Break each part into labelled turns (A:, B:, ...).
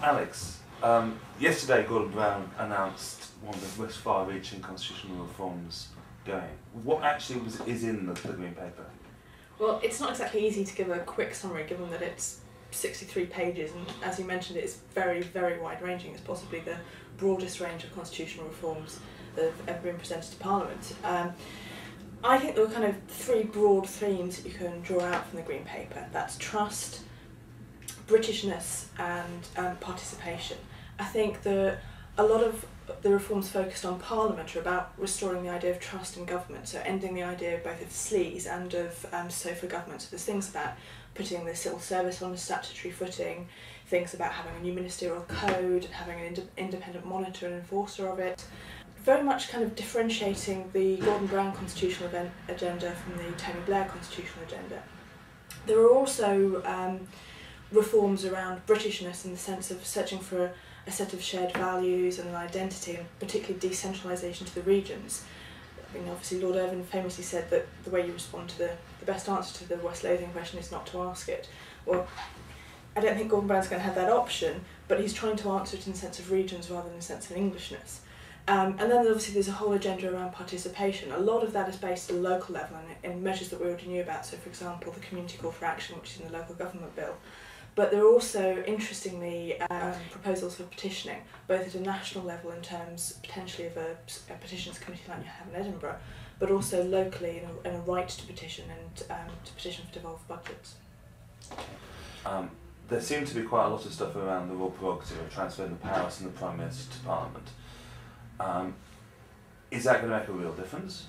A: Alex, yesterday Gordon Brown announced one of the most far-reaching constitutional reforms going. What actually is in the Green Paper?
B: Well, it's not exactly easy to give a quick summary given that it's 63 pages and, as you mentioned, it's very, very wide-ranging. It's possibly the broadest range of constitutional reforms that have ever been presented to Parliament. I think there were kind of three broad themes that you can draw out from the Green Paper. That's trust, Britishness and participation. I think that a lot of the reforms focused on Parliament are about restoring the idea of trust in government, so ending the idea both of sleaze and of sofa government. So there's things about putting the civil service on a statutory footing, things about having a new ministerial code and having an independent monitor and enforcer of it. Very much kind of differentiating the Gordon Brown constitutional agenda from the Tony Blair constitutional agenda. There are also reforms around Britishness in the sense of searching for a set of shared values and an identity, and particularly decentralisation to the regions. I mean, obviously Lord Irvine famously said that the way you respond to the best answer to the West Lothian question is not to ask it. Well, I don't think Gordon Brown's going to have that option, but he's trying to answer it in the sense of regions rather than in the sense of Englishness. And then obviously there's a whole agenda around participation. A lot of that is based at a local level and in measures that we already knew about. So, for example, the Community Call for Action, which is in the Local Government Bill. But there are also, interestingly, proposals for petitioning, both at a national level in terms potentially of a petitions committee like you have in Edinburgh, but also locally in a right to petition and to petition for devolved budgets.
A: There seemed to be quite a lot of stuff around the royal prerogative of transferring the powers from the Prime Minister to Parliament. Is that going to make a real difference?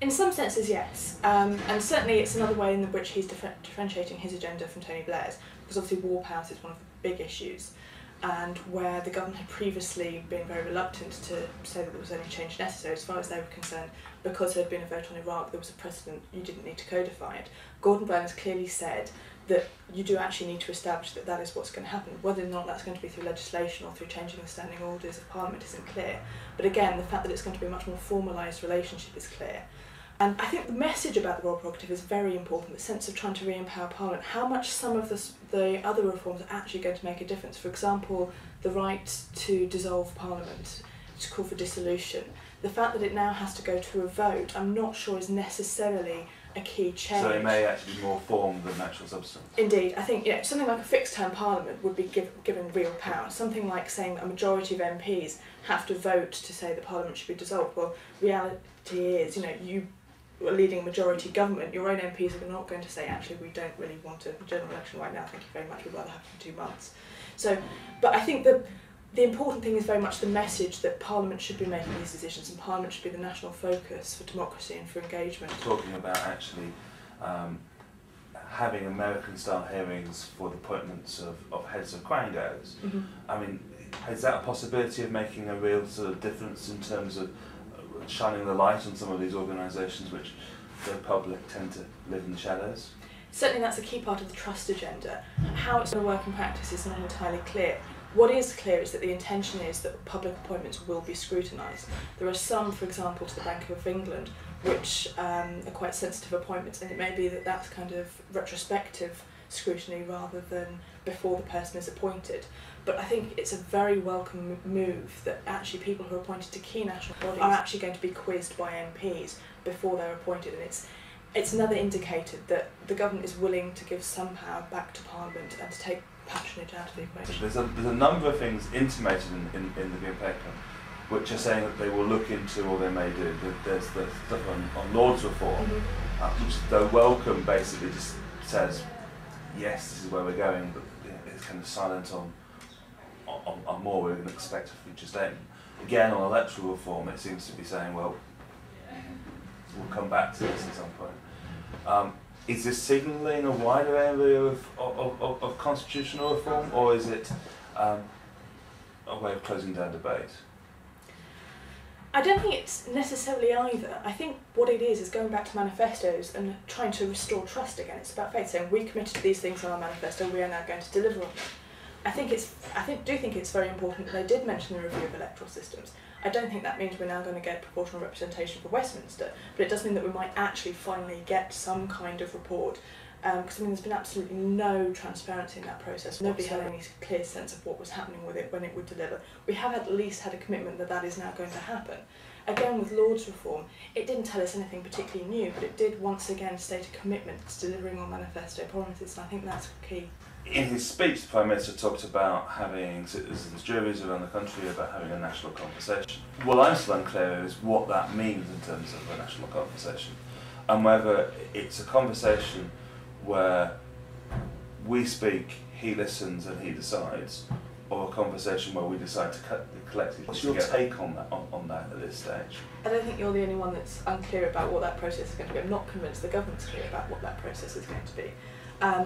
B: In some senses, yes. And certainly it's another way in which he's differentiating his agenda from Tony Blair's, because obviously war powers is one of the big issues, and where the government had previously been very reluctant to say that there was any change necessary as far as they were concerned, because there had been a vote on Iraq, there was a precedent, you didn't need to codify it. Gordon Brown has clearly said that you do actually need to establish that that is what's going to happen. Whether or not that's going to be through legislation or through changing the standing orders of Parliament isn't clear. But again, the fact that it's going to be a much more formalised relationship is clear. And I think the message about the royal prerogative is very important, the sense of trying to re-empower Parliament, how much some of the other reforms are actually going to make a difference. For example, the right to dissolve Parliament, to call for dissolution. The fact that it now has to go to a vote, I'm not sure is necessarily a key change.
A: So it may actually be more form than actual substance.
B: Indeed, I think something like a fixed-term Parliament would be given real power. Something like saying a majority of MPs have to vote to say that Parliament should be dissolved. Well, reality is, you are leading a majority government. Your own MPs are not going to say, actually, we don't really want a general election right now. Thank you very much. We'd rather have it in 2 months. So, but I think the important thing is very much the message that Parliament should be making these decisions, and Parliament should be the national focus for democracy and for engagement.
A: Talking about actually having American-style hearings for the appointments of heads of quangos.
B: Mm-hmm.
A: I mean, is that a possibility of making a real sort of difference in terms of shining the light on some of these organisations which the public tend to live in the shadows?
B: Certainly that's a key part of the trust agenda. How it's going to work in practice is not entirely clear. What is clear is that the intention is that public appointments will be scrutinised. There are some, for example, to the Bank of England, which are quite sensitive appointments, and it may be that that's kind of retrospective scrutiny rather than before the person is appointed. But I think it's a very welcome move that actually people who are appointed to key national bodies are actually going to be quizzed by MPs before they're appointed, and it's another indicator that the government is willing to give some power back to Parliament and to take patronage out of the equation.
A: There's a number of things intimated in the Green Paper which are saying that they will look into or they may do. There's the stuff on Lord's reform, which though welcome basically just says, yes, this is where we're going, but it's kind of silent on more we're going to expect a future statement. Again, on electoral reform, it seems to be saying, well, we'll come back to this at some point. Is this signalling a wider area of constitutional reform, or is it a way of closing down debate?
B: I don't think it's necessarily either. I think what it is going back to manifestos and trying to restore trust again. It's about faith, saying we committed to these things in our manifesto, we are now going to deliver on them. I do think it's very important that they did mention the review of electoral systems. I don't think that means we're now going to get proportional representation for Westminster, but it does mean that we might actually finally get some kind of report Because there's been absolutely no transparency in that process. Nobody had any clear sense of what was happening with it when it would deliver. We have at least had a commitment that that is now going to happen. Again, with Lords reform, it didn't tell us anything particularly new, but it did once again state a commitment to delivering on manifesto promises, and I think that's key.
A: In his speech, the Prime Minister talked about having citizens' juries around the country, about having a national conversation. What I'm still unclear is what that means in terms of a national conversation, and whether it's a conversation where we speak, he listens and he decides, or a conversation where we decide to collectively. What's your take on that at this stage?
B: I don't think you're the only one that's unclear about what that process is going to be. I'm not convinced the government's clear about what that process is going to be.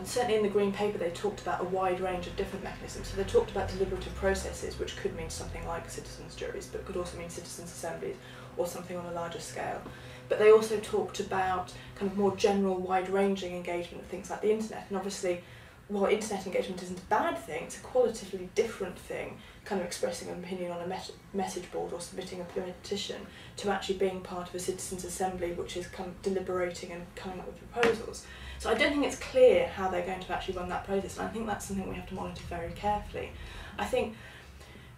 B: Certainly in the Green Paper they talked about a wide range of different mechanisms. So they talked about deliberative processes, which could mean something like citizens' juries, but could also mean citizens' assemblies or something on a larger scale. But they also talked about kind of more general, wide-ranging engagement of things like the internet. And obviously, while internet engagement isn't a bad thing, it's a qualitatively different thing, kind of expressing an opinion on a message board or submitting a petition, to actually being part of a citizens' assembly, which is deliberating and coming up with proposals. So I don't think it's clear how they're going to actually run that process, and I think that's something we have to monitor very carefully. I think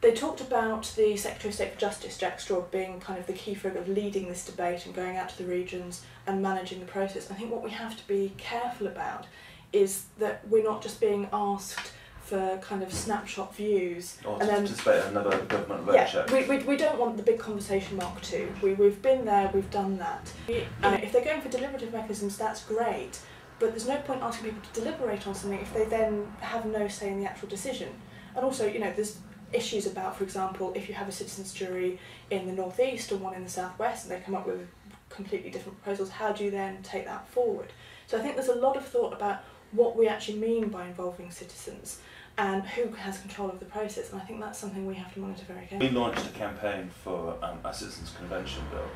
B: they talked about the Secretary of State for Justice, Jack Straw, being kind of the key figure of leading this debate and going out to the regions and managing the process. I think what we have to be careful about is that we're not just being asked for kind of snapshot views.
A: Or to participate in another government roadshow.
B: Yeah, we don't want the big conversation mark too. We've been there, we've done that. If they're going for deliberative mechanisms, that's great, but there's no point asking people to deliberate on something if they then have no say in the actual decision. And also, there's issues about, for example, if you have a citizens' jury in the northeast or one in the southwest and they come up with completely different proposals, how do you then take that forward? So I think there's a lot of thought about what we actually mean by involving citizens and who has control of the process, and I think that's something we have to monitor very carefully.
A: We launched a campaign for a citizens' convention bill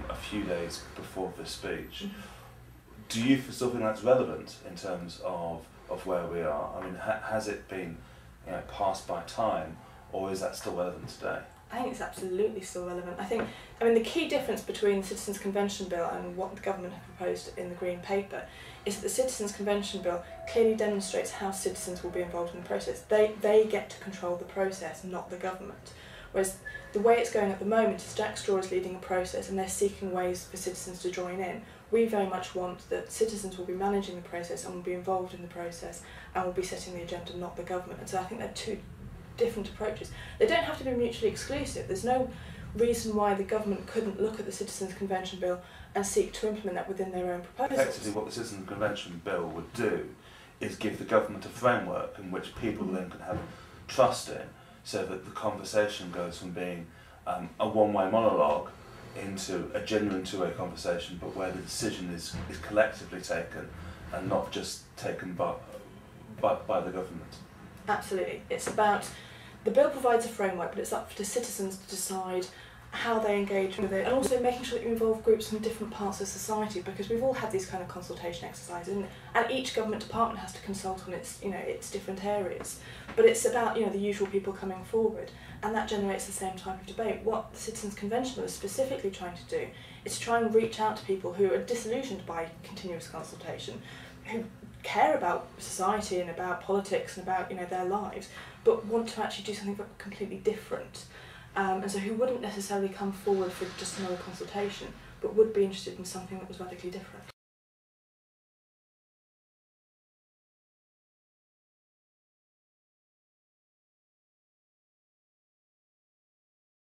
A: a few days before this speech. Mm-hmm. Do you still think that's relevant in terms of where we are? I mean, has it been passed by time, or is that still relevant today?
B: I think it's absolutely still relevant. I mean, the key difference between the Citizens' Convention Bill and what the government have proposed in the Green Paper is that the Citizens' Convention Bill clearly demonstrates how citizens will be involved in the process. They get to control the process, not the government. Whereas the way it's going at the moment is Jack Straw is leading a process and they're seeking ways for citizens to join in. We very much want that citizens will be managing the process and will be involved in the process and will be setting the agenda, not the government. And so I think they're two different approaches. They don't have to be mutually exclusive. There's no reason why the government couldn't look at the Citizens' Convention Bill and seek to implement that within their own proposals.
A: Effectively, what the Citizens' Convention Bill would do is give the government a framework in which people then can have trust in, so that the conversation goes from being a one-way monologue into a genuine two-way conversation, but where the decision is collectively taken and not just taken by the government.
B: Absolutely. It's about, the bill provides a framework, but it's up to citizens to decide how they engage with it, and also making sure that you involve groups from different parts of society, because we've all had these kind of consultation exercises, and each government department has to consult on its different areas. But it's about the usual people coming forward, and that generates the same type of debate. What the Citizens' Convention is specifically trying to do is to try and reach out to people who are disillusioned by continuous consultation, who care about society and about politics and about their lives, but want to actually do something completely different. And so who wouldn't necessarily come forward for just another consultation, but would be interested in something that was radically different.